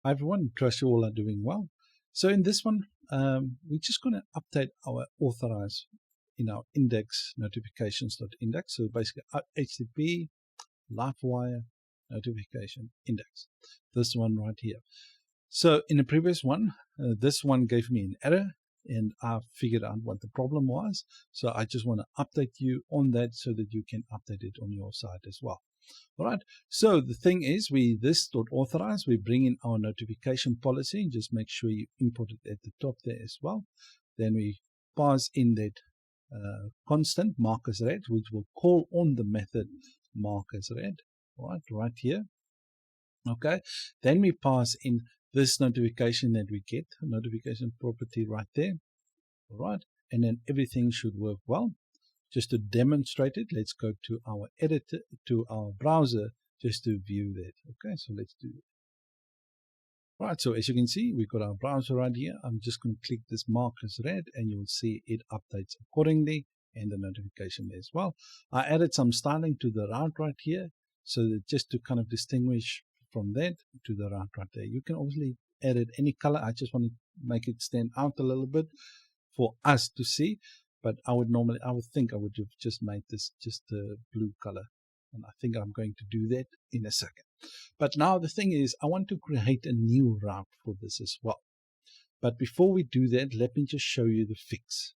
Hi everyone, trust you all are doing well. So in this one, we're just going to update our authorize in our index notifications.index. So basically HTTP LiveWire notification index. This one right here. So in the previous one, this one gave me an error and I figured out what the problem was. So I just want to update you on that so that you can update it on your side as well. All right, so the thing is, this.authorize, we bring in our notification policy. Just make sure you import it at the top there as well. Then we pass in that constant markAsRead, which will call on the method markAsRead, right here. Okay, then we pass in this notification that we get, notification property right there. All right, and then everything should work well. Just to demonstrate it, let's go to our editor, to our browser, just to view that. Okay, so let's do it. Right, so as you can see, we've got our browser right here. I'm just going to click this markAsRead and you'll see it updates accordingly and the notification as well. I added some styling to the route right here, so that just to kind of distinguish from that to the route right there. You can obviously edit any color. I just want to make it stand out a little bit for us to see. But I would think I would have just made this just a blue color. And I think I'm going to do that in a second. But now the thing is, I want to create a new route for this as well. But before we do that, let me just show you the fix.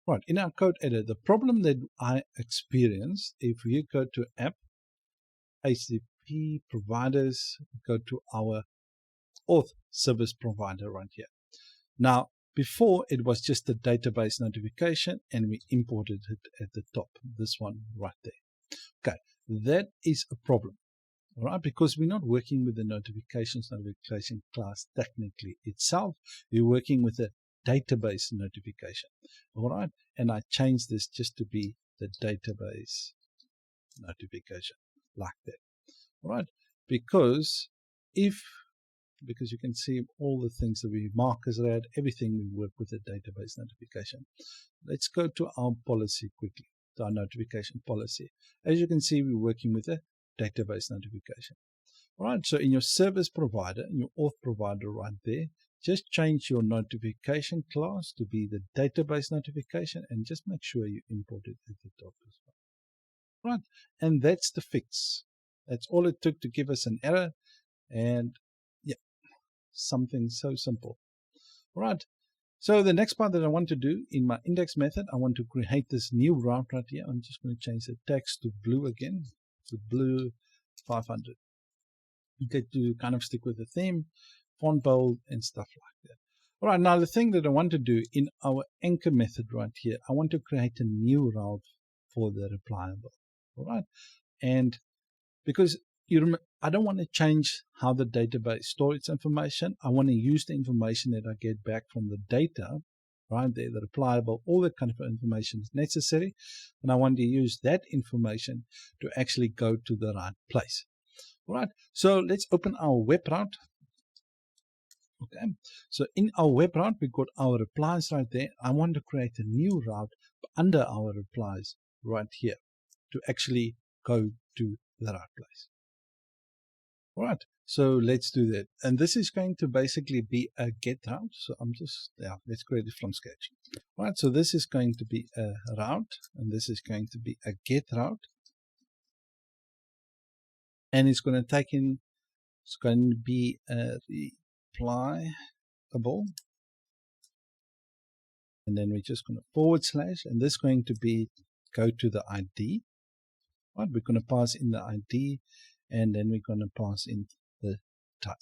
Right, in our code editor, the problem that I experienced, if you go to app, HTTP providers, go to our auth service provider right here. Now, before, it was just a database notification and we imported it at the top, this one right there. Okay, that is a problem, all right, because we're not working with the notification class technically itself. We're working with a database notification, all right, and I changed this just to be the database notification like that, all right, because you can see all the things that we markAsRead, everything we work with a database notification. Let's go to our policy quickly, to our notification policy. As you can see, we're working with a database notification. All right, so in your service provider, in your auth provider right there, just change your notification class to be the database notification and just make sure you import it at the top as well. Right, and that's the fix. That's all it took to give us an error. And yeah, something so simple. All right, so the next part that I want to do in my index method, I want to create this new route right here. I'm just going to change the text to blue again, to blue 500. Okay, to kind of stick with the theme, font bold and stuff like that. All right, now the thing that I want to do in our anchor method right here, I want to create a new route for the replyable. All right, and because I don't want to change how the database stores its information. I want to use the information that I get back from the data, right there, the replyable, all that kind of information is necessary. And I want to use that information to actually go to the right place. All right, so let's open our web route. Okay, so in our web route, we've got our replies right there. I want to create a new route under our replies right here to actually go to the right place. All right, so let's do that. And this is going to basically be a get route. So let's create it from scratch. All right, so this is going to be a route, and this is going to be a get route. And it's going to be a replyable. And then we're just going to / and this is going to be go to the ID. Right, we're going to pass in the ID, and then we're going to pass in the type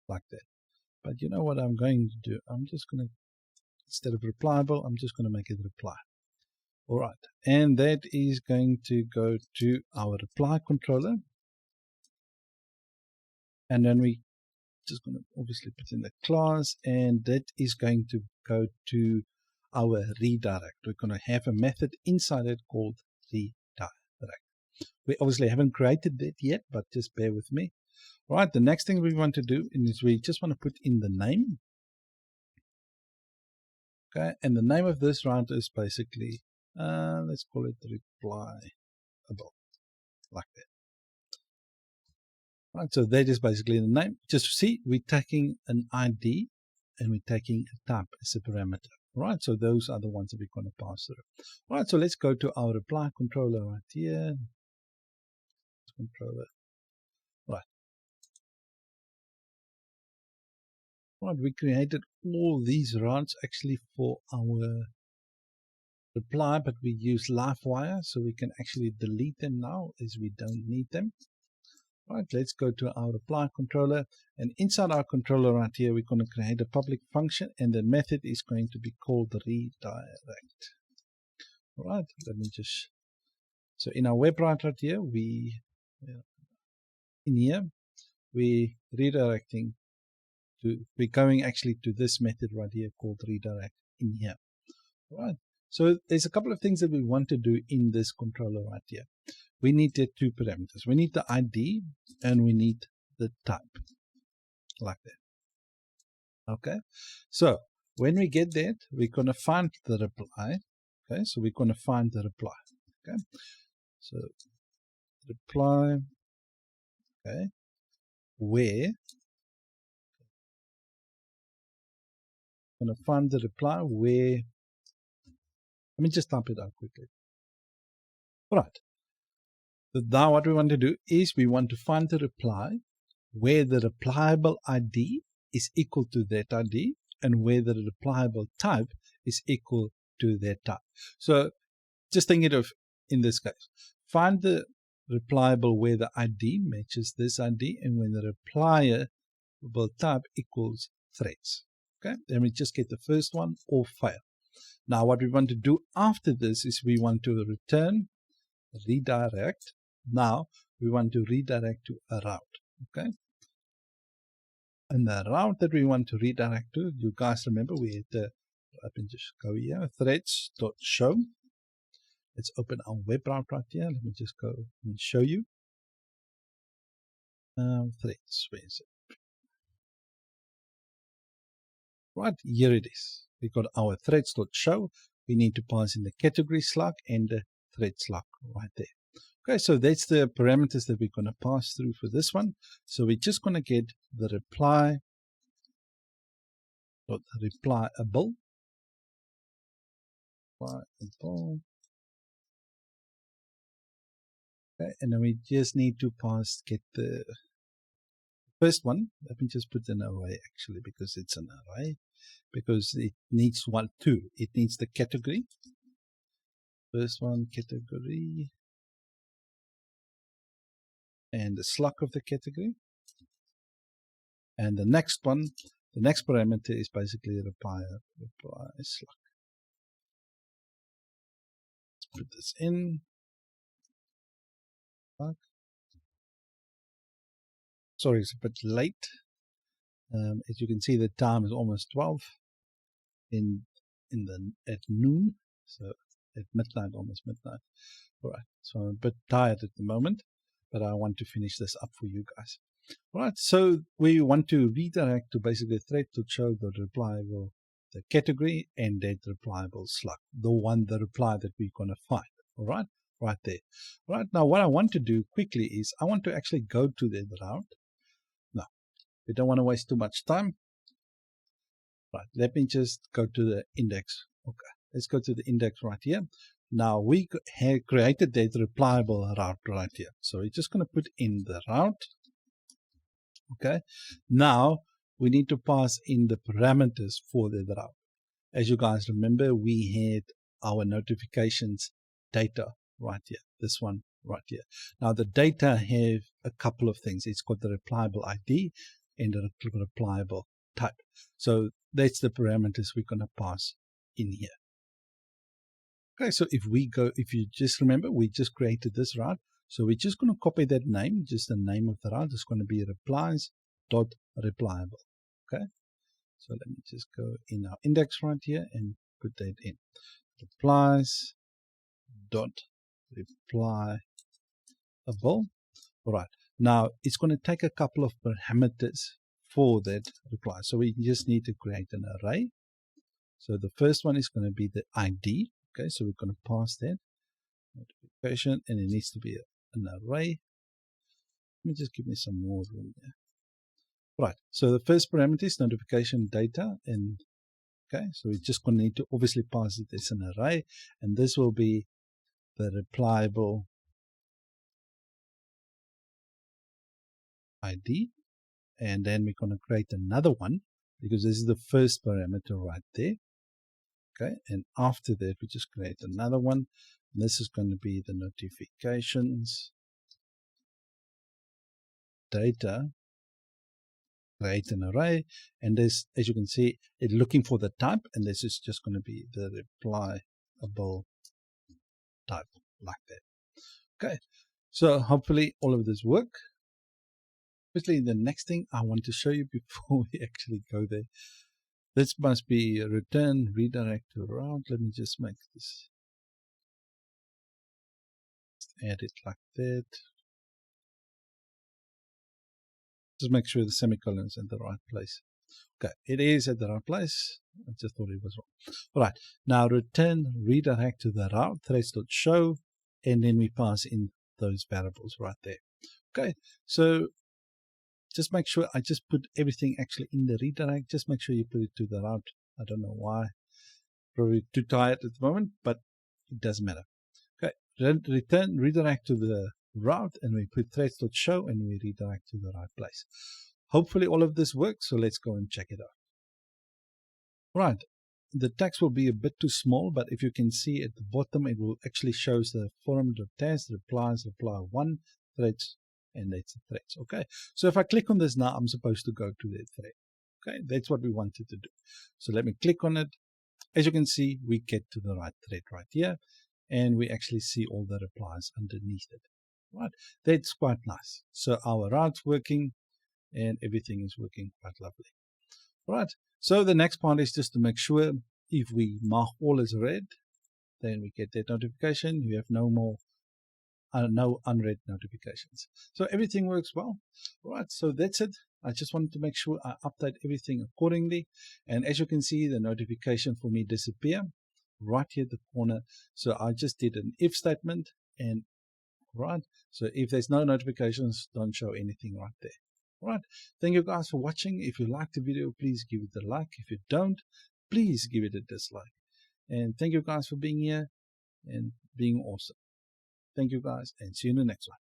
like that. But you know what I'm going to do? I'm just going to, instead of replyable, I'm just going to make it reply. All right, and that is going to go to our reply controller, and then we just going to obviously put in the class, and that is going to go to our redirect. We're going to have a method inside it called redirect. We obviously haven't created that yet, but just bear with me. All right, the next thing we want to do is we just want to put in the name. Okay, and the name of this route is basically, let's call it replyable, like that. Right, so that is basically the name. Just to see, we're taking an ID and we're taking a type as a parameter. Right, so those are the ones that we're going to pass through. Right, so let's go to our reply controller right here. Controller. Right. Right, we created all these routes actually for our reply, but we use LiveWire, so we can actually delete them now as we don't need them. Right, let's go to our reply controller, and inside our controller right here, we're going to create a public function, and the method is going to be called redirect. All right, let me just, so in our web right here, we redirecting to, we're going actually to this method right here called redirect in here. All right, so there's a couple of things that we want to do in this controller right here. We need the two parameters. We need the ID and we need the type, like that. Okay, so when we get that, we're going to find the reply. Okay, so we're going to find the reply. Okay, so reply, okay, where, I'm going to find the reply where, let me just type it out quickly. All right, so now what we want to do is we want to find the reply where the replyable ID is equal to that ID and where the replyable type is equal to that type. So just think it of in this case. Find the replyable where the ID matches this ID and when the replyable type equals threads. Okay, then we just get the first one or fail. Now what we want to do after this is we want to return redirect. Now we want to redirect to a route. Okay, and the route that we want to redirect to, you guys remember we had the, let me just go here, threads.show. Let's open our web route right here. Let me just go and show you. Threads, where is it? Right, here it is. We got our threads.show. We need to pass in the category slug and the thread slug right there. Okay, so that's the parameters that we're going to pass through for this one. So we're just going to get the replyable. Okay, and then we just need to get the first one. Let me just put an array actually, because it's an array, because it needs two. It needs the category. First one, category, and the slug of the category. And the next one, the next parameter is basically reply slug. Let's put this in. Sorry, it's a bit late. As you can see, the time is almost 12 at noon, so at midnight, almost midnight. All right, so I'm a bit tired at the moment, but I want to finish this up for you guys. All right, so we want to redirect to basically thread to show the replyable, the category, and that replyable slug, the reply that we're going to find. All right, right there. All right, now what I want to do quickly is I want to actually go to that route. Now, we don't want to waste too much time. Right, let me just go to the index. Okay, let's go to the index right here. Now we have created that replyable route right here. So we're just going to put in the route. Okay, now we need to pass in the parameters for the route. As you guys remember, we had our notifications data right here, this one right here. Now the data have a couple of things. It's got the replyable ID and the replyable type. So that's the parameters we're going to pass in here. Okay, so if you just remember, we just created this route. So we're just going to copy that name, just the name of the route. It's going to be replies.replyable. Okay, so let me just go in our index right here and put that in. Replies.replyable. All right, now it's going to take a couple of parameters for that reply. So we just need to create an array. So the first one is going to be the ID. Okay, so we're going to pass that notification, and it needs to be an array. Let me just give me some more room here. Right, so the first parameter is notification data, and okay, so we're just going to need to obviously pass it as an array, and this will be the replyable ID, and then we're going to create another one because this is the first parameter right there. Okay, and after that we just create another one, and this is going to be the notifications data, create an array, and this, as you can see, it's looking for the type, and this is just going to be the replyable type, like that. Okay, so hopefully all of this work. Obviously, the next thing I want to show you before we actually go there, this must be a return redirect to route. Let me just make this, add it like that. Just make sure the semicolon is in the right place. Okay, it is at the right place. I just thought it was wrong. All right, now return redirect to the route threads.show, and then we pass in those variables right there. Okay, so just make sure I just put everything actually in the redirect. Just make sure you put it to the route. I don't know why. Probably too tired at the moment, but it doesn't matter. Okay, return redirect to the route, and we put threads.show, and we redirect to the right place. Hopefully all of this works, so let's go and check it out. Right, the text will be a bit too small, but if you can see at the bottom, it will actually shows the forum.test, replies, reply 1, threads, and that's the threads. Okay, so if I click on this now, I'm supposed to go to that thread. Okay, that's what we wanted to do. So let me click on it. As you can see, we get to the right thread right here, and we actually see all the replies underneath it. Right, that's quite nice. So our route's working, and everything is working quite lovely. Right, so the next part is just to make sure if we mark all as read, then we get that notification. You have no more no unread notifications. So everything works well. Right, so that's it. I just wanted to make sure I update everything accordingly. And as you can see, the notification for me disappear right here at the corner. So I just did an if statement, and right, so if there's no notifications, don't show anything right there. Right, thank you guys for watching. If you liked the video, please give it a like. If you don't, please give it a dislike. And thank you guys for being here and being awesome. Thank you guys, and see you in the next one.